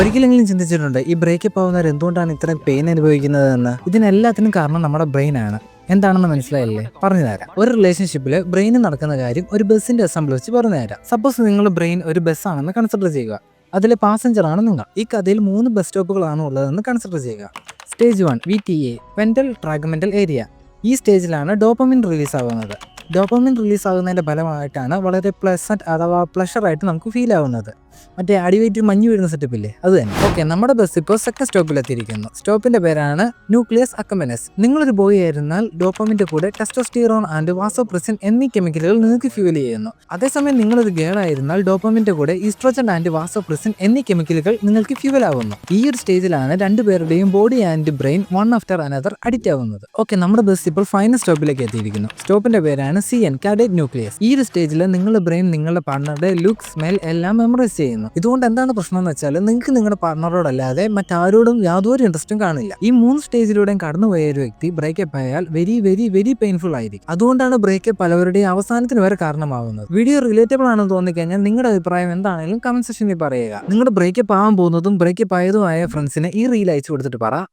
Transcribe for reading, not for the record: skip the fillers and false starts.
ഒരിക്കലെങ്കിലും ചിന്തിച്ചിട്ടുണ്ട് ഈ ബ്രേക്കപ്പ് ആവുന്നവർ എന്തുകൊണ്ടാണ് ഇത്രയും പെയിൻ അനുഭവിക്കുന്നതെന്ന്? ഇതിനെല്ലാത്തിനും കാരണം നമ്മുടെ ബ്രെയിനാണ്. എന്താണെന്ന് മനസ്സിലായില്ലേ? പറഞ്ഞു തരാം. ഒരു റിലേഷൻഷിപ്പിൽ ബ്രെയിനിൽ നടക്കുന്ന കാര്യം ഒരു ബസ്സിന്റെ അസംബിൾ വെച്ച് പറഞ്ഞു തരാം. സപ്പോസ് നിങ്ങൾ ബ്രെയിൻ ഒരു ബസ്സാണെന്ന് കൺസിഡർ ചെയ്യുക. അതിലെ പാസഞ്ചറാണ് നിങ്ങൾ. ഈ കഥയിൽ 3 ബസ് സ്റ്റോപ്പുകളാണ് ഉള്ളതെന്ന് കൺസിഡർ ചെയ്യുക. Stage 1 VTA ventral tegmental area. ഈ സ്റ്റേജിലാണ് ഡോപ്പമിൻ റിലീസ് ആവുന്നത്. ഡോപ്പമിൻ റിലീസ് ആകുന്നതിന്റെ ഫലമായിട്ടാണ് വളരെ പ്ലസന്റ് അഥവാ പ്ലഷറായിട്ട് നമുക്ക് ഫീൽ ആവുന്നത്. മറ്റേ അടിവയറ്റ് മഞ്ഞ് വീഴുന്ന സെറ്റപ്പ് ഇല്ലേ, അത് തന്നെ. ഓക്കെ, നമ്മുടെ ബസ് ഇപ്പോൾ സെക്കൻഡ് സ്റ്റോപ്പിലെത്തിയിരിക്കുന്നു. സ്റ്റോപ്പിന്റെ പേരാണ് ന്യൂക്ലിയസ് അക്കംബനസ്. നിങ്ങളൊരു ബോയ് ആയിരുന്നാൽ ഡോപ്പമിന്റെ കൂടെ ടെസ്റ്റോസ്റ്റിറോൺ ആൻഡ് വാസോപ്രസിൻ എന്നീ കെമിക്കലുകൾ നിങ്ങൾക്ക് ഫ്യൂൽ ചെയ്യുന്നു. അതേസമയം നിങ്ങളൊരു ഗേൾ ആയിരുന്നാൽ ഡോപ്പമിന്റെ കൂടെ ഈസ്ട്രോജൻ ആൻഡ് വാസോപ്രസിൻ എന്നീ കെമിക്കലുകൾ നിങ്ങൾക്ക് ഫ്യൂൽ ആവുന്നു. ഈ ഒരു സ്റ്റേജിലാണ് രണ്ടുപേരുടെയും body and brain one after another addict ആവുന്നത്. ഓക്കെ, നമ്മുടെ ബസ് ഇപ്പോൾ ഫൈനൽ സ്റ്റോപ്പിലേക്ക് എത്തിയിരിക്കുന്നു. സ്റ്റോപ്പിന്റെ പേരാണ് CN കാർഡിയക് ന്യൂക്ലിയസ്. ഈ ഒരു സ്റ്റേജിൽ നിങ്ങളുടെ ബ്രെയിൻ നിങ്ങളുടെ പാർട്ണറുടെ ലുക്ക്, സ്മെൽ എല്ലാം മെമ്മറൈസ് ചെയ്യുന്നു. ഇതുകൊണ്ട് എന്താണ് പ്രശ്നം എന്ന് വെച്ചാൽ നിങ്ങൾക്ക് നിങ്ങളുടെ പാർട്ണറോടല്ലാതെ മറ്റാരോടും യാതൊരു ഇൻട്രസ്റ്റും കാണില്ല. ഈ 3 സ്റ്റേജിലൂടെയും കടന്നുപോയ ഒരു വ്യക്തി ബ്രേക്കപ്പ് ആയാൽ വെരി വെരി വെരി പെയിൻഫുൾ ആയിരിക്കും. അതുകൊണ്ടാണ് ബ്രേക്കപ്പ് പലവരുടെയും അവസാനത്തിന് വരെ കാരണമാവുന്നത്. വീഡിയോ റിലേറ്റബിൾ ആണെന്ന് തോന്നിക്കഴിഞ്ഞാൽ നിങ്ങളുടെ അഭിപ്രായം എന്താണെങ്കിലും കമന്റ് സെക്ഷനിൽ പറയുക. നിങ്ങളുടെ ബ്രേക്കപ്പ് ആവാൻ പോകുന്നതും ബ്രേക്കപ്പ് ആയതുമായ ഫ്രണ്ട്സിനെ ഈ റീൽ അയച്ചു കൊടുത്തിട്ട് പറ.